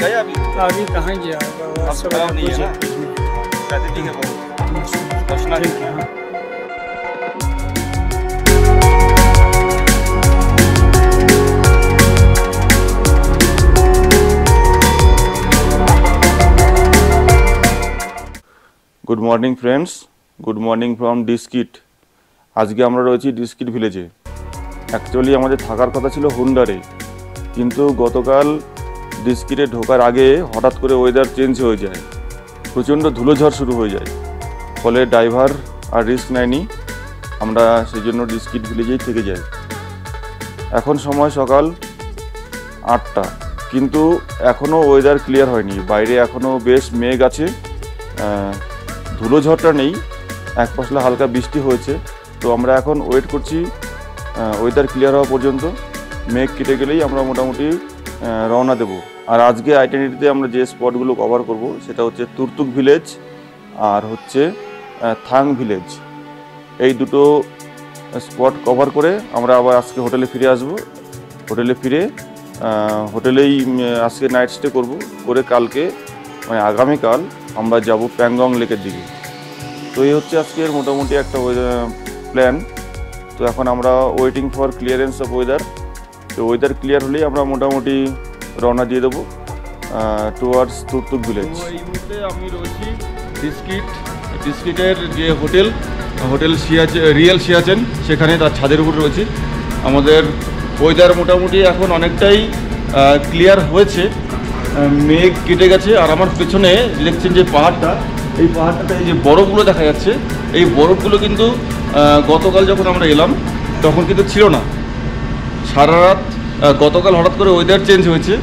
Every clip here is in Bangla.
गए अभी कहाँ गया? अब खराब नहीं है ना? कहते ठीक है बहुत बचना नहीं है। Good morning friends, good morning from Diskit. आज के আমরা রয়েছি ডিস্কিট ভিলেজে। অ্যাকচুয়ালি আমাদের থাকার কথা ছিল হুন্ডারে, কিন্তু গতকাল ডিস্কিটে ঢোকার আগে হঠাৎ করে ওয়েদার চেঞ্জ হয়ে যায়, প্রচণ্ড ধুলোঝড় শুরু হয়ে যায়, ফলে ড্রাইভার আর রিস্ক নেয়নি, আমরা সেই জন্য ডিস্কিট ভিলেজেই থেকে যাই। এখন সময় সকাল 8টা, কিন্তু এখনও ওয়েদার ক্লিয়ার হয়নি, বাইরে এখনও বেশ মেঘ আছে, ধুলোঝড়টা নেই, এক পশলা হালকা বৃষ্টি হয়েছে। তো আমরা এখন ওয়েট করছি ওয়েদার ক্লিয়ার হওয়া পর্যন্ত। মেঘ কেটে গেলেই আমরা মোটামুটি রওনা দেব। আর আজকে আইটেনিটিতে আমরা যে স্পটগুলো কভার করব সেটা হচ্ছে তুর্তুক ভিলেজ আর হচ্ছে থাং ভিলেজ। এই দুটো স্পট কভার করে আমরা আবার আজকে হোটেলে ফিরে আসব। হোটেলে ফিরে হোটেলেই আজকে নাইট স্টে করব, করে কালকে মানে আগামীকাল আমরা যাব প্যাংগং লেকের দিকে। তো এই হচ্ছে আজকের মোটামুটি একটা প্ল্যান। তো এখন আমরা waiting for clearance of weather. তো ওয়েদার ক্লিয়ার হলেই আমরা মোটামুটি রওনা দিয়ে দেবো টুয়ার্ডস তুর্তুক ভিলেজ। এই মুহূর্তে আমি রয়েছি ডিস্কিটের যে হোটেল রিয়েল সিয়াচেন, সেখানে তার ছাদের উপর রয়েছি। আমাদের ওয়েদার মোটামুটি এখন অনেকটাই ক্লিয়ার হয়েছে, মেঘ কেটে গেছে। আর আমার পেছনে দেখছেন যে পাহাড়টা, এই পাহাড়টাতে এই যে বরফগুলো দেখা যাচ্ছে, এই বরফগুলো কিন্তু গতকাল যখন আমরা এলাম তখন কিন্তু ছিল না। সারা রাত গতকাল হঠাৎ করে ওয়েদার চেঞ্জ হয়েছে।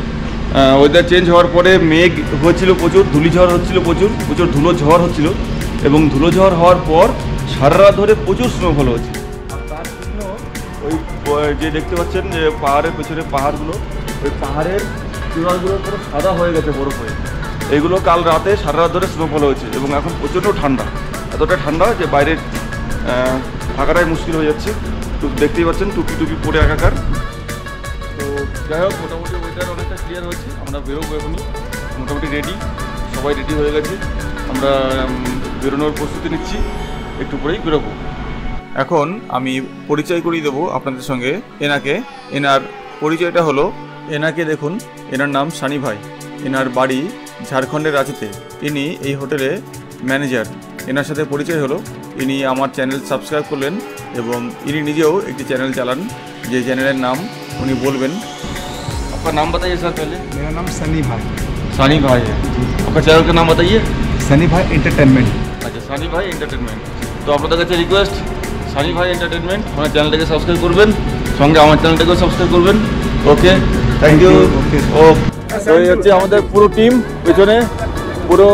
ওয়েদার চেঞ্জ হওয়ার পরে মেঘ হয়েছিল প্রচুর, ধূলিঝড় হচ্ছিল, প্রচুর ধুলোঝড় হচ্ছিল, এবং ধুলোঝড় হওয়ার পর সারা রাত ধরে প্রচুর স্নোফল হয়েছে। আর তার জন্য ওই যে দেখতে পাচ্ছেন যে পাহাড়ের পেছনে পাহাড়গুলো, ওই পাহাড়ের চূড়াগুলো পুরো সাদা হয়ে গেছে বরফ হয়ে। এইগুলো কাল রাতে সারা রাত ধরে স্নোফল হয়েছে, এবং এখন প্রচণ্ড ঠান্ডা, এতটা ঠান্ডা যে বাইরে থাকাটাই মুশকিল হয়ে যাচ্ছে। তো দেখতেই পাচ্ছেন টুপি পরে একাকার। তো যাই হোক, মোটামুটি ওয়েদার অনেকটা ক্লিয়ার হয়েছে, আমরা বেরোবো এখনই, মোটামুটি রেডি, সবাই রেডি হয়ে গেছে, আমরা বেরোনোর প্রস্তুতি নিচ্ছি, একটু পরেই বেরোবো। এখন আমি পরিচয় করিয়ে দেবো আপনাদের সঙ্গে এনার পরিচয়টা হলো, এনাকে দেখুন, এনার নাম সানি ভাই, এনার বাড়ি ঝাড়খণ্ডের রাঁচিতে, ইনি এই হোটেলে ম্যানেজার। এনার সাথে পরিচয় হলো, ইনি আমার চ্যানেল সাবস্ক্রাইব করলেন, এবং ইনি নিজেও একটি চ্যানেল চালান, যে চ্যানেলের नाम उन्हीं बोलबेन। आपका नाम बताइए सर पहले। मेरा नाम सनी भाई है। आपका चैनल का नाम बताइए। सनी भाई एंटरटेनमेंट। अच्छा, सनी भाई एंटरटेनमेंट। तो আপনাদের কাছে রিকোয়েস্ট, সানি ভাই এন্টারটেনমেন্ট আমার চ্যানেলটাকে সাবস্ক্রাইব করবেন, সঙ্গে আমার চ্যানেলটাকেও সাবস্ক্রাইব করবেন। ওকে, থ্যাংক ইউ। ও তো এই হচ্ছে আমাদের পুরো টিম, পেছনে পুরো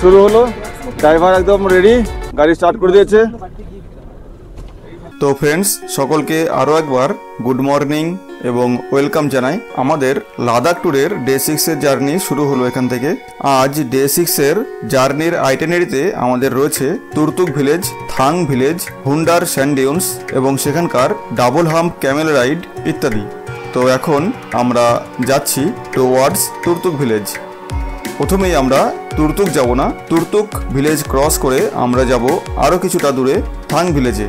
শুরু হলো, ড্রাইভার একদম রেডি, গাড়ি স্টার্ট করে দিয়েছে। তো ফ্রেন্ডস, সকলকে আরও একবার গুড মর্নিং এবং ওয়েলকাম জানাই। আমাদের লাদাখ ট্যুরের ডে 6-এর জার্নি শুরু হলো এখান থেকে। আজ ডে 6-এর জার্নির আইটেনারিতে আমাদের রয়েছে Turtuk village, Thang village, Hunder sand dunes এবং সেখানকার ডাবল হাম্প ক্যামেল রাইড ইত্যাদি। তো এখন আমরা যাচ্ছি টুয়ার্ডস তুর্তুক ভিলেজ। প্রথমেই আমরা তুর্তুক যাব না, তুর্তুক ভিলেজ ক্রস করে আমরা যাব আরও কিছুটা দূরে থাং ভিলেজে।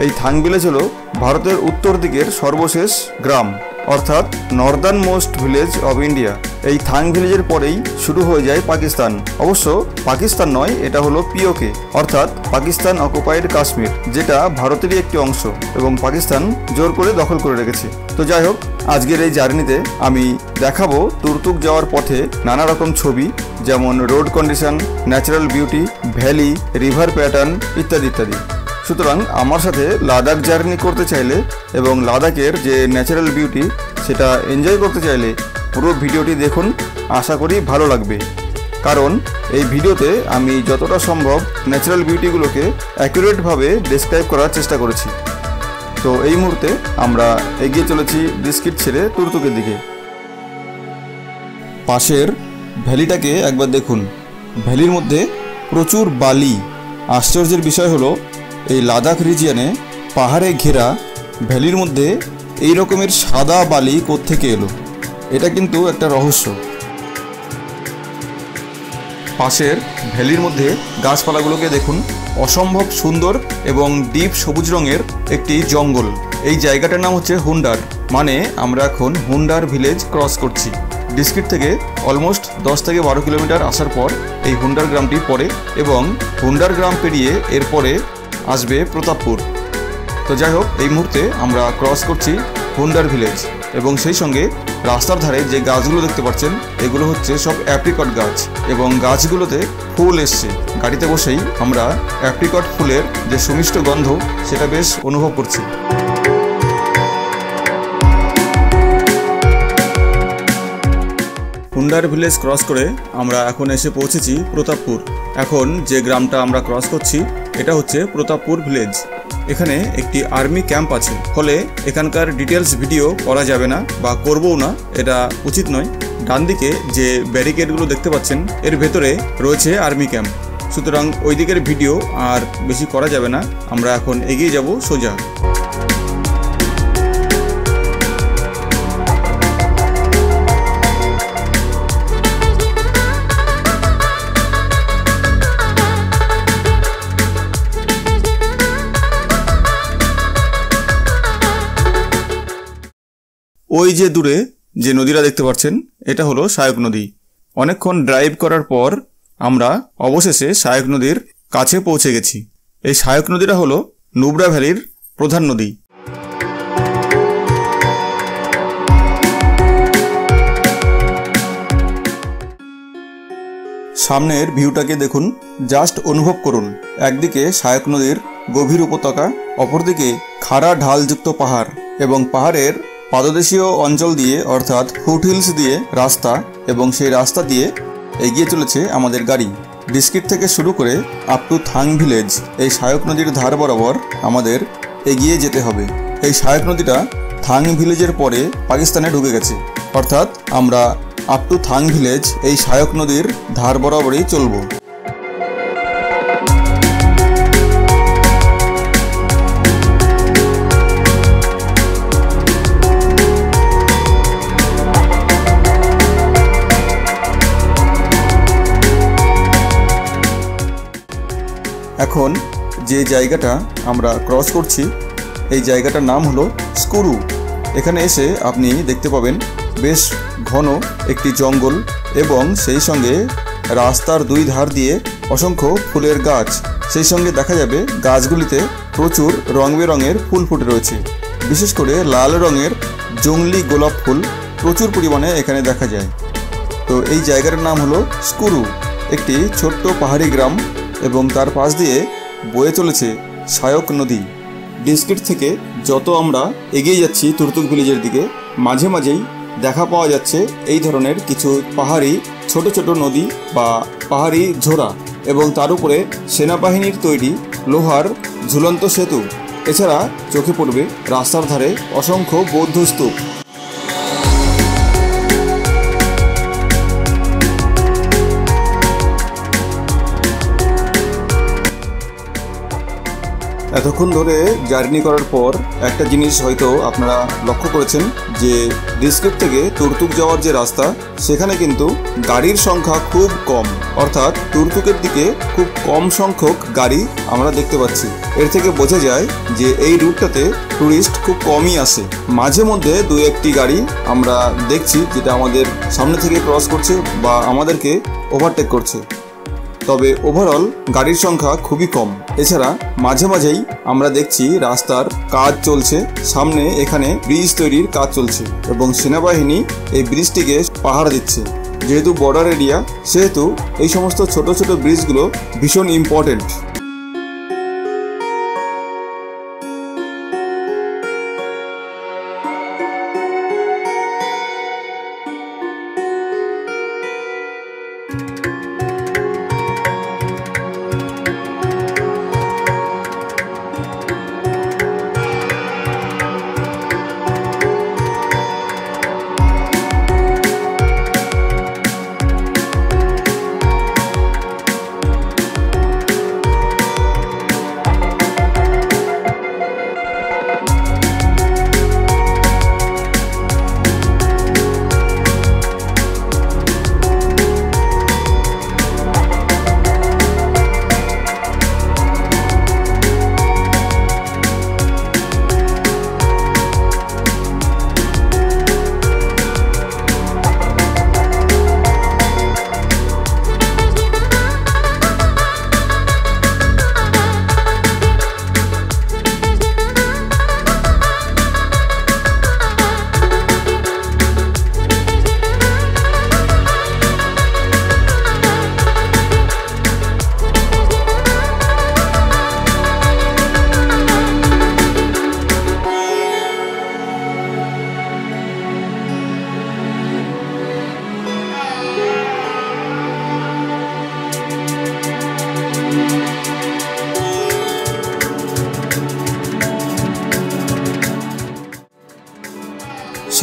এই থাং ভিলেজ হলো ভারতের উত্তর দিকের সর্বশেষ গ্রাম, অর্থাৎ Northern most village of India. এই থাং ভিলেজের পরেই শুরু হয়ে যায় পাকিস্তান। অবশ্য পাকিস্তান নয়, এটা হলো পিওকে, অর্থাৎ পাকিস্তান অকুপাইড কাশ্মীর, যেটা ভারতেরই একটি অংশ এবং পাকিস্তান জোর করে দখল করে রেখেছে। তো যাই হোক, আজকের এই জার্নিতে আমি দেখাবো তুর্তুক যাওয়ার পথে নানা রকম ছবি, যেমন road condition, natural beauty, valley, river pattern ইত্যাদি ইত্যাদি। সুতরাং আমার সাথে লাদাখ জার্নি করতে চাইলে এবং লাদাখের যে ন্যাচারাল বিউটি সেটা এনজয় করতে চাইলে পুরো ভিডিওটি দেখুন, আশা করি ভালো লাগবে। কারণ এই ভিডিওতে আমি যতটা সম্ভব ন্যাচারাল বিউটিগুলোকে অ্যাকুরেটভাবে ডেসক্রাইব করার চেষ্টা করেছি। তো এই মুহূর্তে আমরা এগিয়ে চলেছি ডিস্কিট ছেড়ে তুর্তুকের দিকে। পাশের ভ্যালিটাকে একবার দেখুন, ভ্যালির মধ্যে প্রচুর বালি। আশ্চর্যের বিষয় হলো, এই লাদাখ রিজিয়নে পাহাড়ে ঘেরা ভ্যালির মধ্যে এই রকমের সাদা বালি কোত্থেকে এলো। এটা কিন্তু একটা রহস্য। পাশের ভ্যালির মধ্যে গাছপালাগুলোকে দেখুন, অসম্ভব সুন্দর এবং ডিপ সবুজ রঙের একটি জঙ্গল। এই জায়গাটার নাম হচ্ছে হুন্ডার, মানে আমরা এখন হুন্ডার ভিলেজ ক্রস করছি। ডিস্ট্রিক্ট থেকে অলমোস্ট 10 থেকে 12 কিলোমিটার আসার পর এই হুন্ডার গ্রামটি পড়ে এবং হুন্ডার গ্রাম পেরিয়ে এরপরে আসবে প্রতাপপুর। তো যাই হোক, এই মুহূর্তে আমরা ক্রস করছি হুন্ডার ভিলেজ এবং সেই সঙ্গে রাস্তার ধারে যে গাছগুলো দেখতে পাচ্ছেন এগুলো হচ্ছে সব অ্যাপ্রিকট গাছ এবং গাছগুলোতে ফুল এসছে। গাড়িতে বসেই আমরা অ্যাপ্রিকট ফুলের যে সুমিষ্ট গন্ধ সেটা বেশ অনুভব করছি। হুন্ডার ভিলেজ ক্রস করে আমরা এখন এসে পৌঁছেছি প্রতাপপুর। এখন যে গ্রামটা আমরা ক্রস করছি এটা হচ্ছে প্রতাপপুর ভিলেজ। এখানে একটি আর্মি ক্যাম্প আছে, ফলে এখানকার ডিটেলস ভিডিও করা যাবে না বা করবও না, এটা উচিত নয়। ডান দিকে যে ব্যারিকেডগুলো দেখতে পাচ্ছেন এর ভেতরে রয়েছে আর্মি ক্যাম্প, সুতরাং ওই দিকের ভিডিও আর বেশি করা যাবে না। আমরা এখন এগিয়ে যাব সোজা। ওই যে দূরে যে নদীটা দেখতে পাচ্ছেন এটা হলো সায়ক নদী। অনেকক্ষণ ড্রাইভ করার পর আমরা অবশেষে সায়ক নদীর কাছে পৌঁছে গেছি। এই সায়ক নদীটা হলো নুব্রা ভ্যালির প্রধান নদী। সামনের ভিউটাকে দেখুন, জাস্ট অনুভব করুন। একদিকে সায়ক নদীর গভীর উপত্যকা, অপরদিকে খাড়া ঢালযুক্ত পাহাড় এবং পাহাড়ের পাদদেশীয় অঞ্চল দিয়ে অর্থাৎ ফুটহিলস দিয়ে রাস্তা, এবং সেই রাস্তা দিয়ে এগিয়ে চলেছে আমাদের গাড়ি। ডিস্ট্রিক্ট থেকে শুরু করে আপ টু থাং ভিলেজ এই সায়ক নদীর ধার বরাবর আমাদের এগিয়ে যেতে হবে। এই সায়ক নদীটা থাং ভিলেজের পরে পাকিস্তানে ঢুকে গেছে, অর্থাৎ আমরা আপ টু থাং ভিলেজ এই সায়ক নদীর ধার বরাবরই চলব। এখন যে জায়গাটা আমরা ক্রস করছি এই জায়গাটার নাম হলো স্কুরু। এখানে এসে আপনি দেখতে পাবেন বেশ ঘন একটি জঙ্গল এবং সেই সঙ্গে রাস্তার দুই ধার দিয়ে অসংখ্য ফুলের গাছ। সেই সঙ্গে দেখা যাবে গাছগুলিতে প্রচুর রং বেরঙের ফুল ফুটে রয়েছে, বিশেষ করে লাল রঙের জংলি গোলাপ ফুল প্রচুর পরিমাণে এখানে দেখা যায়। তো এই জায়গাটার নাম হলো স্কুরু, একটি ছোট্ট পাহাড়ি গ্রাম এবং তার পাশ দিয়ে বয়ে চলেছে সায়ক নদী। ডিস্ট্রিক্ট থেকে যত আমরা এগিয়ে যাচ্ছি তুর্তুক ভিলেজের দিকে, মাঝে মাঝেই দেখা পাওয়া যাচ্ছে এই ধরনের কিছু পাহাড়ি ছোট ছোট নদী বা পাহাড়ি ঝোড়া, এবং তার উপরে সেনাবাহিনীর তৈরি লোহার ঝুলন্ত সেতু। এছাড়া চোখে পড়বে রাস্তার ধারে অসংখ্য বৌদ্ধ স্তূপ। এতক্ষণ ধরে জার্নি করার পর একটা জিনিস হয়তো আপনারা লক্ষ্য করেছেন যে ডিস্ট্রিক্ট থেকে তুর্তুক যাওয়ার যে রাস্তা সেখানে কিন্তু গাড়ির সংখ্যা খুব কম, অর্থাৎ তুর্তুকের দিকে খুব কম সংখ্যক গাড়ি আমরা দেখতে পাচ্ছি। এর থেকে বোঝা যায় যে এই রুটটাতে টুরিস্ট খুব কমই আসে। মাঝে মধ্যে দু একটি গাড়ি আমরা দেখছি যেটা আমাদের সামনে থেকে ক্রস করছে বা আমাদেরকে ওভারটেক করছে, তবে ওভারঅল গাড়ির সংখ্যা খুবই কম। এছাড়া মাঝে মাঝেই আমরা দেখছি রাস্তার কাজ চলছে, সামনে এখানে ব্রিজ তৈরির কাজ চলছে এবং সেনাবাহিনী এই ব্রিজটিকে পাহারা দিচ্ছে। যেহেতু বর্ডার এরিয়া সেহেতু এই সমস্ত ছোট ছোট ব্রিজগুলো ভীষণ ইম্পর্টেন্ট।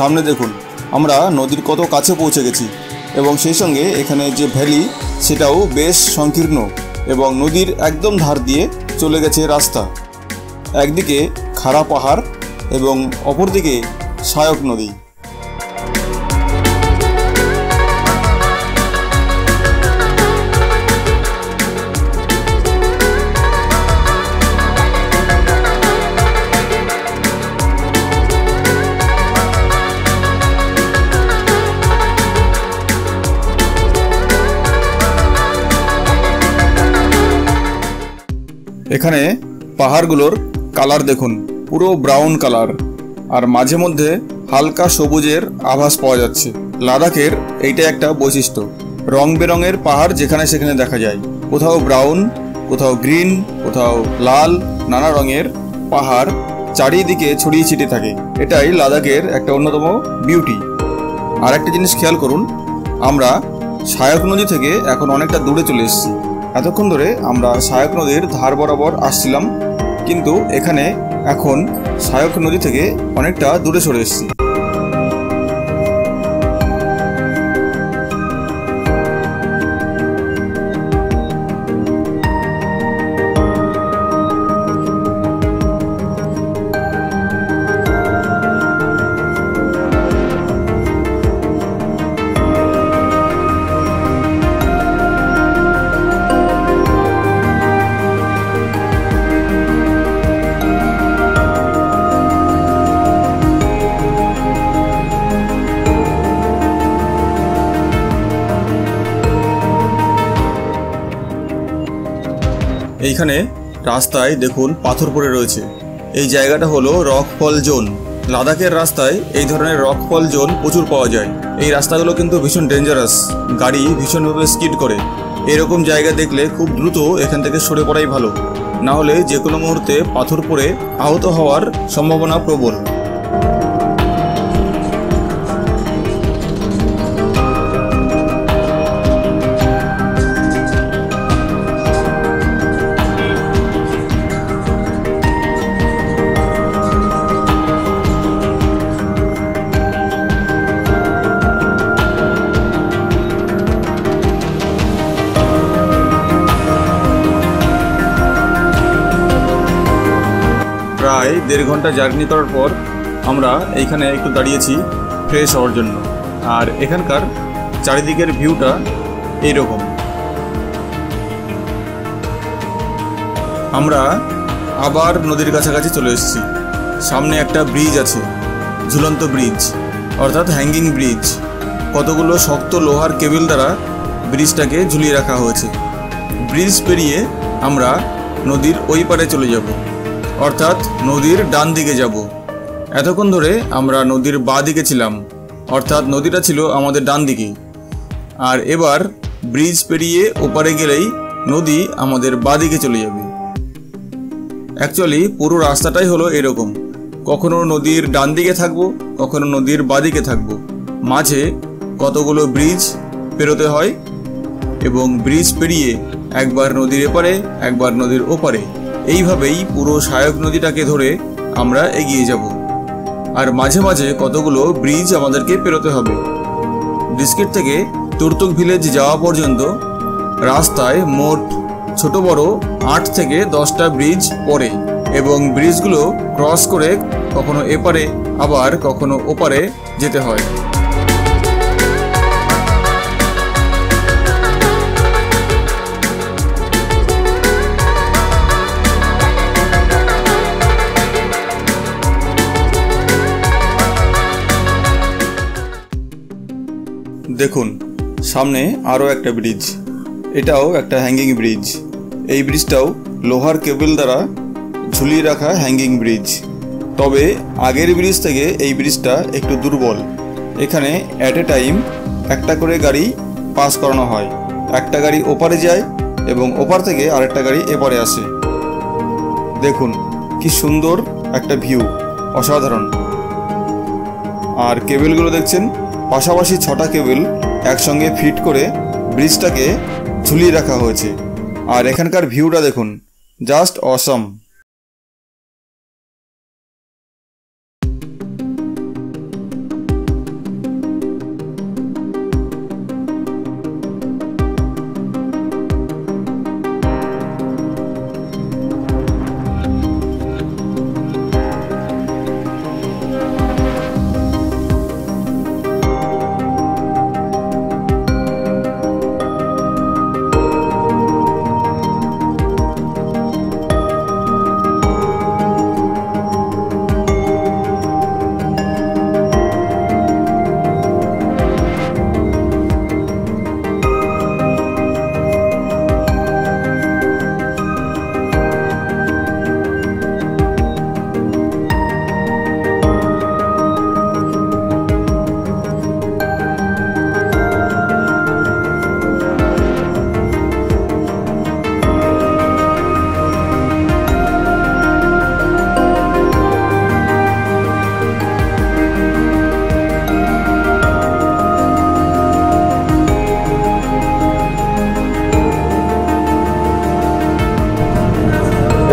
সামনে দেখুন আমরা নদীর কত কাছে পৌঁছে গেছি এবং সেই সঙ্গে এখানে যে ভ্যালি সেটাও বেশ সংকীর্ণ এবং নদীর একদম ধার দিয়ে চলে গেছে রাস্তা। একদিকে খাড়া পাহাড় এবং অপরদিকে সহায়ক নদী। এখানে পাহাড়গুলোর কালার দেখুন, পুরো ব্রাউন কালার, আর মাঝে মধ্যে হালকা সবুজের আভাস পাওয়া যাচ্ছে। লাদাখের এইটা একটা বৈশিষ্ট্য, রং বেরঙের পাহাড় যেখানে সেখানে দেখা যায়। কোথাও ব্রাউন, কোথাও গ্রিন, কোথাও লাল, নানা রঙের পাহাড় চারিদিকে ছড়িয়ে ছিটিয়ে থাকে। এটাই লাদাখের একটা অন্যতম বিউটি। আর একটা জিনিস খেয়াল করুন, আমরা সহায়ক নদী থেকে এখন অনেকটা দূরে চলে এসেছি। এতক্ষণ ধরে আমরা সহায়ক নদীর ধার বরাবর আসছিলাম, কিন্তু এখানে এখন সহায়ক নদী থেকে অনেকটা দূরে সরে এসেছি। এইখানে রাস্তায় দেখুন পাথর পড়ে রয়েছে। এই জায়গাটা হলো রকফল জোন। লাদাখের রাস্তায় এই ধরনের রকফল জোন প্রচুর পাওয়া যায়। এই রাস্তাগুলো কিন্তু ভীষণ ডেঞ্জারাস, গাড়ি ভীষণভাবে স্কিড করে। এরকম জায়গা দেখলে খুব দ্রুত এখান থেকে সরে পড়াই ভালো, না হলে যে কোনো মুহূর্তে পাথর পড়ে আহত হওয়ার সম্ভাবনা প্রবল। প্রায় 1.5 ঘন্টা জার্নি করার পর আমরা এইখানে একটু দাঁড়িয়েছি ফ্রেশ হওয়ার জন্য। আর এখানকার চারিদিকের ভিউটা এইরকম। আমরা আবার নদীর কাছাকাছি চলে এসেছি। সামনে একটা ব্রিজ আছে, ঝুলন্ত ব্রিজ অর্থাৎ হ্যাঙ্গিং ব্রিজ। কতগুলো শক্ত লোহার কেবল দ্বারা ব্রিজটাকে ঝুলিয়ে রাখা হয়েছে। ব্রিজ পেরিয়ে আমরা নদীর ওই পারে চলে যাব, অর্থাৎ নদীর ডান দিকে যাব। এতক্ষণ ধরে আমরা নদীর বাঁ দিকে ছিলাম, অর্থাৎ নদীটা ছিল আমাদের ডান দিকে। আর এবার ব্রিজ পেরিয়ে ওপারে গেলেই নদী আমাদের বাঁ দিকে চলে যাবে। অ্যাকচুয়ালি পুরো রাস্তাটাই হলো এরকম, কখনো নদীর ডান দিকে থাকবো, কখনো নদীর বাঁ দিকে থাকবো। মাঝে কতগুলো ব্রিজ পেরোতে হয় এবং ব্রিজ পেরিয়ে একবার নদীর এপারে একবার নদীর ওপারে, এইভাবেই পুরো সহায়ক নদীটাকে ধরে আমরা এগিয়ে যাব। আর মাঝে মাঝে কতগুলো ব্রিজ আমাদেরকে পেরোতে হবে। ডিস্কিট থেকে তুর্তুক ভিলেজ যাওয়া পর্যন্ত রাস্তায় মোট ছোট বড় 8 থেকে 10টা ব্রিজ পড়ে এবং ব্রিজগুলো ক্রস করে কখনো এপারে আবার কখনো ওপারে যেতে হয়। দেখুন সামনে আরও একটা ব্রিজ, এটাও একটা হ্যাঙ্গিং ব্রিজ। এই ব্রিজটাও লোহার কেবল দ্বারা ঝুলিয়ে রাখা হ্যাঙ্গিং ব্রিজ। তবে আগের ব্রিজ থেকে এই ব্রিজটা একটু দুর্বল। এখানে অ্যাট এ টাইম একটা করে গাড়ি পাস করানো হয়। একটা গাড়ি ওপারে যায় এবং ওপার থেকে আরেকটা গাড়ি এপারে আসে। দেখুন কি সুন্দর একটা ভিউ, অসাধারণ। আর কেবলগুলো দেখছেন, পাশাপাশি 6টা কেবল একসঙ্গে ফিট করে ব্রিজটাকে ঝুলিয়ে রাখা হয়েছে। আর এখানকার ভিউটা দেখুন, জাস্ট অসাম।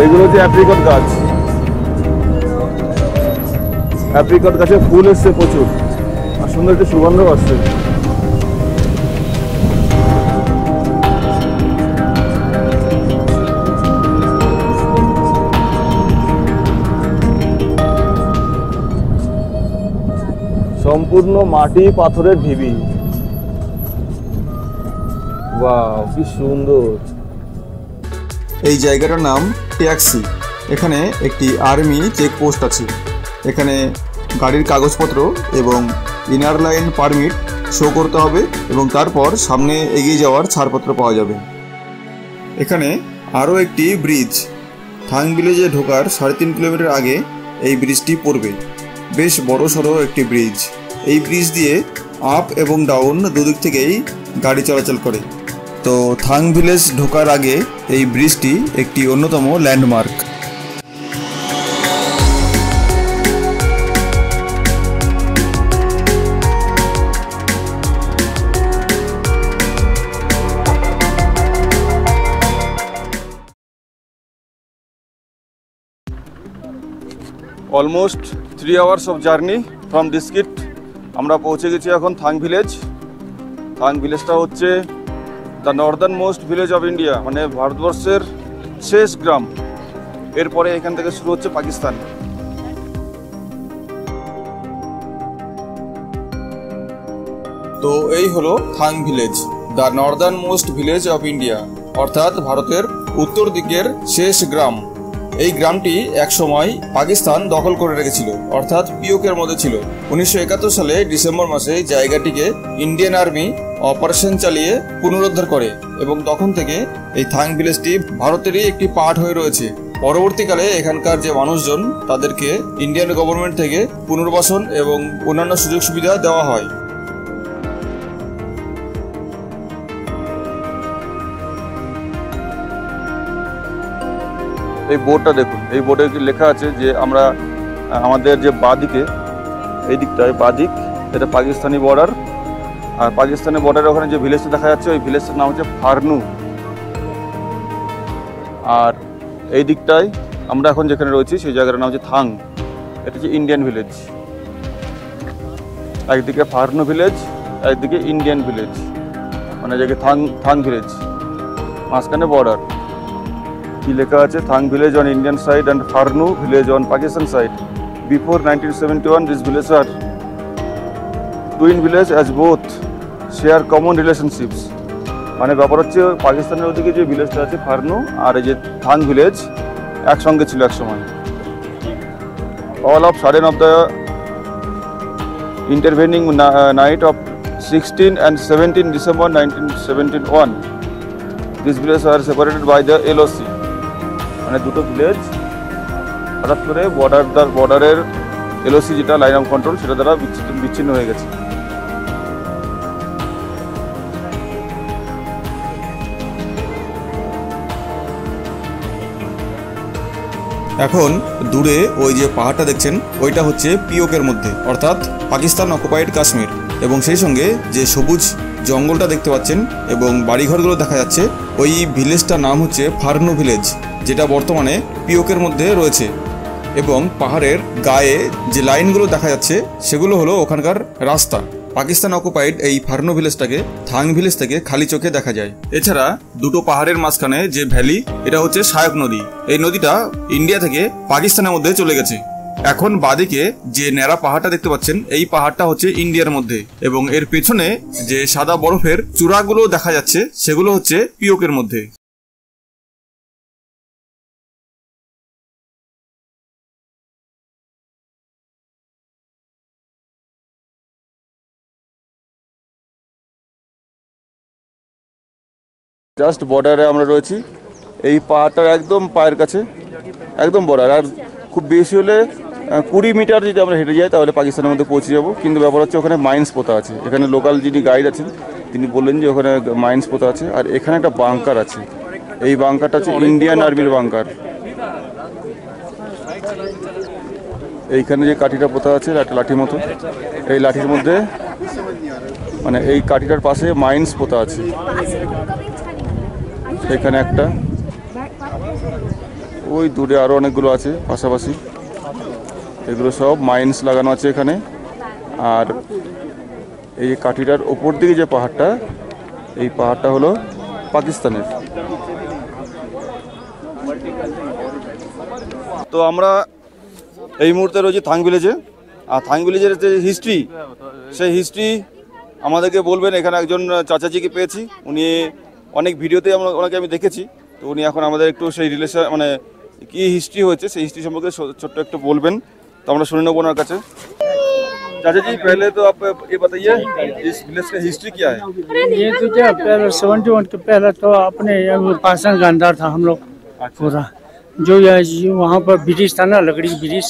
এইগুলো হচ্ছে অ্যাপ্রিকট গাছ। অ্যাপ্রিকট গাছে ফুল এসছে প্রচুর, আর সুন্দর একটি সুগন্ধ আসছে। সম্পূর্ণ মাটি পাথরের ঢিবি। ওয়াও, কি সুন্দর। এই জায়গাটার নাম ট্যাক্সি। এখানে একটি আর্মি চেকপোস্ট আছে। এখানে গাড়ির কাগজপত্র এবং ইনার লাইন পারমিট শো করতে হবে এবং তারপর সামনে এগিয়ে যাওয়ার ছাড়পত্র পাওয়া যাবে। এখানে আরও একটি ব্রিজ, থাং ভিলেজে ঢোকার 3.5 কিলোমিটার আগে এই ব্রিজটি পড়বে। বেশ বড় সড়ো একটি ব্রিজ। এই ব্রিজ দিয়ে আপ এবং ডাউন দুদিক থেকেই গাড়ি চলাচল করে। তো থাং ভিলেজ ঢোকার আগে এই ব্রিজটি একটি অন্যতম landmark. Almost 3 hours of journey from discrete. আমরা পৌঁছে গেছি এখন থাং ভিলেজ। থাং ভিলেজটা হচ্ছে the northernmost village of India, মানে ভারতবর্ষের শেষ গ্রাম। এরপরে এখান থেকে শুরু হচ্ছে পাকিস্তান। তো এই হলো Thang village, the northernmost village of India, অর্থাৎ ভারতের উত্তর দিকের শেষ গ্রাম। এই গ্রামটি একসময় পাকিস্তান দখল করে রেখেছিল, অর্থাৎ পিওকের মধ্যে ছিল। 1971 সালে ডিসেম্বর মাসে জায়গাটিকে ইন্ডিয়ান আর্মি অপারেশন চালিয়ে পুনরুদ্ধার করে এবং তখন থেকে এই থাং ভিলেজটি ভারতেরই একটি পার্ট হয়ে রয়েছে। পরবর্তীকালে এখানকার যে মানুষজন তাদেরকে ইন্ডিয়ান গভর্নমেন্ট থেকে পুনর্বাসন এবং অন্যান্য সুযোগ সুবিধা দেওয়া হয়। এই বোর্ডটা দেখুন, এই বোর্ডে লেখা আছে যে আমরা আমাদের যে বাঁদিকে, এই দিকটায় বাঁদিক, এটা পাকিস্তানি বর্ডার। আর পাকিস্তানের বর্ডারের ওখানে যে ভিলেজটা দেখা যাচ্ছে ওই ভিলেজটার নাম হচ্ছে ফারনু। আর এই দিকটায় আমরা এখন যেখানে রয়েছি সেই জায়গাটার নাম হচ্ছে থাং। এটা হচ্ছে ইন্ডিয়ান ভিলেজ। একদিকে ফারনু ভিলেজ, একদিকে ইন্ডিয়ান ভিলেজ, মানে যেকে থাং ভিলেজ, মাঝখানে বর্ডার। কি লেখা আছে? Thang village on Indian side and Farnu village on Pakistan side. Before 1971 this village are twin village as both share common relationships. মানে ব্যাপার হচ্ছে পাকিস্তানের ওদিকে যে ভিলেজটা আছে ফারনু আর এই যে থাং ভিলেজ একসঙ্গে ছিল একসময়। All of sudden of the intervening night of 16 and 17 December 1971 this village are separated by the LOC। মানে দুটো ভিলেজ হঠাৎ করে বর্ডারের LOC যেটা লাইন অফ কন্ট্রোল সেটা দ্বারা বিচ্ছিন্ন হয়ে গেছে। এখন দূরে ওই যে পাহাড়টা দেখছেন ওইটা হচ্ছে পিওকের মধ্যে, অর্থাৎ পাকিস্তান অকুপাইড কাশ্মীর। এবং সেই সঙ্গে যে সবুজ জঙ্গলটা দেখতে পাচ্ছেন এবং বাড়িঘরগুলো দেখা যাচ্ছে, ওই ভিলেজটার নাম হচ্ছে ফারনু ভিলেজ, যেটা বর্তমানে পিওকের মধ্যে রয়েছে। এবং পাহাড়ের গায়ে যে লাইনগুলো দেখা যাচ্ছে সেগুলো হলো ওখানকার রাস্তা। পাকিস্তান অকুপাইড এই ফারনু ভিলেজটাকে থাং ভিলেজ থেকে খালি চোখে দেখা যায়। এছাড়া দুটো পাহাড়ের মাঝখানে যে ভ্যালি, এটা হচ্ছে সায়ক নদী। এই নদীটা ইন্ডিয়া থেকে পাকিস্তানের মধ্যে চলে গেছে। এখন বাদিকে যে ন্যাড়া পাহাড়টা দেখতে পাচ্ছেন এই পাহাড়টা হচ্ছে ইন্ডিয়ার মধ্যে, এবং এর পেছনে যে সাদা বরফের চূড়াগুলো দেখা যাচ্ছে সেগুলো হচ্ছে পিওকের মধ্যে। জাস্ট বর্ডারে আমরা রয়েছি। এই পাহাড়টার একদম পায়ের কাছে, একদম বর্ডার। আর খুব বেশি হলে 20 মিটার যদি আমরা হেঁটে যাই তাহলে পাকিস্তানের মধ্যে পৌঁছে যাব। কিন্তু ব্যাপার হচ্ছে ওখানে মাইন্স পোতা আছে। এখানে লোকাল যিনি গাইড আছেন তিনি বললেন যে ওখানে মাইন্স পোতা আছে। আর এখানে একটা বাংকার আছে। এই বাংকারটা হচ্ছে ইন্ডিয়ান আর্মির বাংকার। এইখানে যে কাঠিটা পোতা আছে একটা লাঠির মতো, এই লাঠির মধ্যে মানে এই কাঠিটার পাশে মাইন্স পোতা আছে। এখানে একটা, ওই দূরে আরও অনেকগুলো আছে পাশাপাশি, এগুলো সব মাইন্স লাগানো আছে এখানে। আর এই যে কাঠিটার ওপর দিকে যে পাহাড়টা, এই পাহাড়টা হলো পাকিস্তানের। তো আমরা এই মুহূর্তে রয়েছি থাং ভিলেজে। আর থাং ভিলেজের যে হিস্ট্রি, সেই হিস্ট্রি আমাদেরকে বলবেন। এখানে একজন চাচাজিকে পেয়েছি, উনি অনেক ভিডিওতে ওনাকে আমি দেখেছি। তো উনি এখন আমাদের একটু সেই রিলেশন মানে কি হিস্ট্রি হয়েছে সেই হিস্ট্রি সম্পর্কে ছোট্ট একটু বলবেন। তো আমরা শুনে নেবো ওনার কাছে। चाचा जी पहले तो आप ये बताइए इस विलेज का हिस्ट्री क्या है? ये तो क्या पहले 71 के पहले तो अपने पासन गांधार था हम लोग पूरा, जो वहाँ पर ब्रिटिश था ना, लकड़ी ब्रिटिश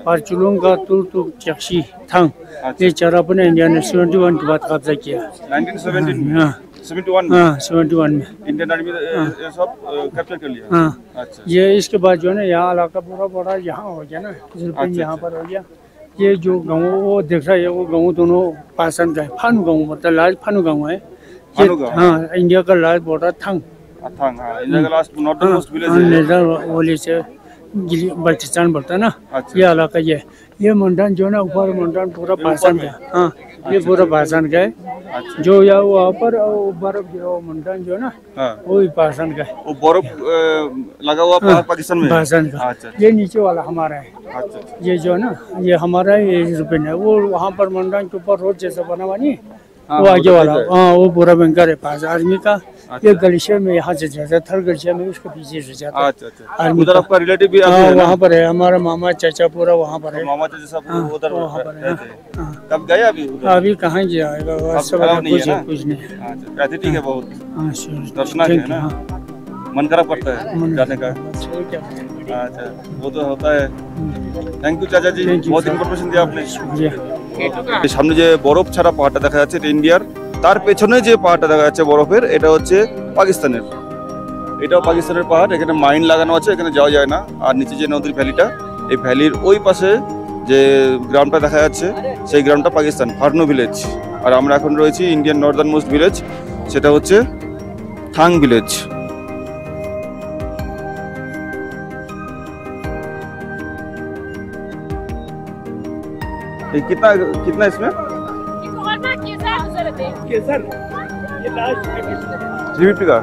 और चुलूम का तुर तो चक्सी था। ये चार अपने इंडिया ने 71 के बाद कब्जा किया। 1971 हाँ 71 में इंडियन आर्मी ये सब कैप्चर कर लिया। हाँ अच्छा, ये इसके बाद जो है ना यहाँ इलाका पूरा बड़ा यहाँ हो गया ना, यहाँ पर हो गया। ये जो गाँव वो देख रहा है, वो गाँव दोनों पासन का है। फानू गाँव मतलब लास्ट फानू गाँव है ये। हाँ इंडिया का लास्ट बॉर्डर थंग। इंडिया का लास्ट नॉर्दर्न मोस्ट विलेज है। नेदर वाले से बल्चिस्तान बढ़ता है ना। ये इलाका ये मंडन जो है ना, ऊपर मंडन पूरा पासन का। हाँ ये पूरा पासन का है। जो या वहाँ पर बर्फ जो मंडन जो है ना, वो भी पासन का है। वो बर्फ लगा हुआ पाकिस्तान में पासन का। ये नीचे वाला हमारा है। ये जो है ना, ये हमारा है, ये यूरोपियन है। वो वहाँ पर मंडन के ऊपर रोड जैसा बना हुआ नहीं, वो आगे वाला। हाँ वो पूरा बैंकर है पास आर्मी का। ये ग्लेशियर में यहाँ से जाता है, थर ग्लेशियर में उसके पीछे से जाता है। आर्मी उधर आपका रिलेटिव भी वहाँ पर है, हमारा मामा चाचा पूरा वहाँ पर है। मामा चाचा सब उधर वहाँ पर है। कब गए अभी? अभी कहाँ जाएगा, कुछ नहीं। ठीक है, बहुत हाँ दर्शनार्थ है ना, मन खराब पड़ता है जाने का। अच्छा वो तो होता है। थैंक यू चाचा जी, बहुत इनफरमेशन दिया आपने। সামনে যে বরফ ছাড়া পাহাড়টা দেখা যাচ্ছে এটা ইন্ডিয়ার, তার পেছনে যে পাহাড়টা দেখা যাচ্ছে বরফের, এটা হচ্ছে পাকিস্তানের। এটাও পাকিস্তানের পাহাড়, এখানে মাইন লাগানো আছে, এখানে যাওয়া যায় না। আর নিচে যে নদীর ভ্যালিটা, এই ভ্যালির ওই পাশে যে গ্রাউন্ডটা দেখা যাচ্ছে, সেই গ্রাউন্ডটা পাকিস্তান, ফার্নো ভিলেজ। আর আমরা এখন রয়েছি ইন্ডিয়ান নর্দার্ন মোস্ট ভিলেজ, সেটা হচ্ছে থাং ভিলেজ। कितना कितना इसमें? 350 का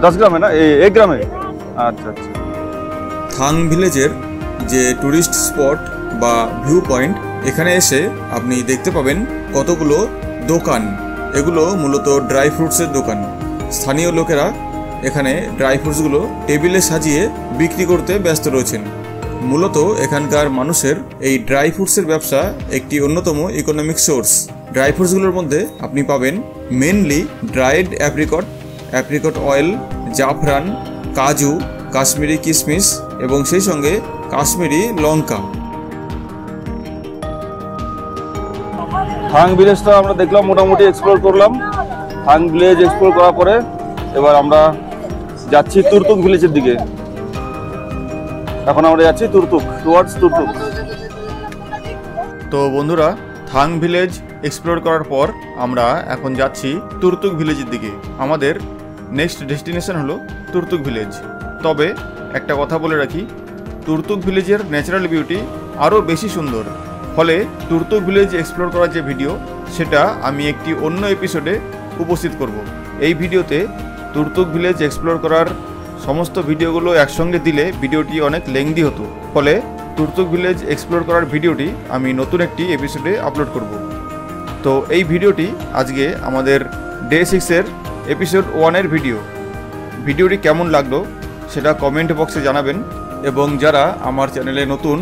10 ग्राम है ना, 1 ग्राम है। अच्छा अच्छा। থাং ভিলেজের যে টুরিস্ট স্পট বা ভিউ পয়েন্ট, এখানে এসে আপনি দেখতে পাবেন কতগুলো দোকান। এগুলো মূলত ড্রাই ফ্রুটসের দোকান। স্থানীয় লোকেরা এখানে ড্রাই ফ্রুটসগুলো টেবিলে সাজিয়ে বিক্রি করতে ব্যস্ত রয়েছেন। মূলত এখানকার মানুষের এই ড্রাই ফ্রুটসের ব্যবসা একটি অন্যতম ইকোনমিক সোর্স। ড্রাই ফ্রুটসগুলোর মধ্যে আপনি পাবেন মেনলি ড্রাইড অ্যাপ্রিকট অয়েল, জাফরান, কাজু, কাশ্মীরি কিশমিশ এবং সেই সঙ্গে কাশ্মীরি লঙ্কা। থাং ভিলেজটা আমরা দেখলাম, মোটামুটি এক্সপ্লোর করলাম। থাং ভিলেজ এক্সপ্লোর করার পরে এবার আমরা যাচ্ছি তুর্তুক ভিলেজের দিকে। এখন আমরা যাচ্ছি টুয়ার্ডস তুর্তুক। তো বন্ধুরা, থাং ভিলেজ এক্সপ্লোর করার পর আমরা এখন যাচ্ছি তুর্তুক ভিলেজের দিকে। আমাদের নেক্সট ডেস্টিনেশন হলো তুর্তুক ভিলেজ। তবে একটা কথা বলে রাখি, তুর্তুক ভিলেজের ন্যাচারাল বিউটি আরও বেশি সুন্দর। ফলে তুর্তুক ভিলেজ এক্সপ্লোর করার যে ভিডিও, সেটা আমি একটি অন্য এপিসোডে উপস্থিত করব। এই ভিডিওতে তুর্তুক ভিলেজ এক্সপ্লোর করার সমস্ত ভিডিওগুলো একসঙ্গে দিলে ভিডিওটি অনেক লেংদি হতো। ফলে তুর্তুক ভিলেজ এক্সপ্লোর করার ভিডিওটি আমি নতুন একটি এপিসোডে আপলোড করব। তো এই ভিডিওটি আজকে আমাদের ডে 6-এর এপিসোড 1-এর ভিডিওটি কেমন লাগলো সেটা কমেন্ট বক্সে জানাবেন। এবং যারা আমার চ্যানেলে নতুন,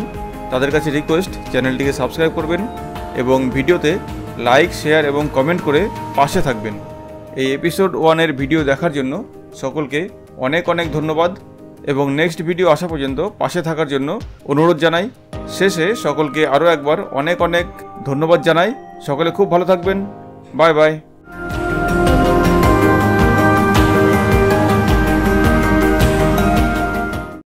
তাদের কাছে রিকোয়েস্ট, চ্যানেলটিকে সাবস্ক্রাইব করবেন এবং ভিডিওতে লাইক, শেয়ার এবং কমেন্ট করে পাশে থাকবেন। এই এপিসোড 1-এর ভিডিও দেখার জন্য সকলকে অনেক অনেক ধন্যবাদ এবং নেক্সট ভিডিও আসা পর্যন্ত পাশে থাকার জন্য অনুরোধ জানাই। শেষে সকলকে আরও একবার অনেক অনেক ধন্যবাদ জানাই। সকলে খুব ভালো থাকবেন। Bye bye.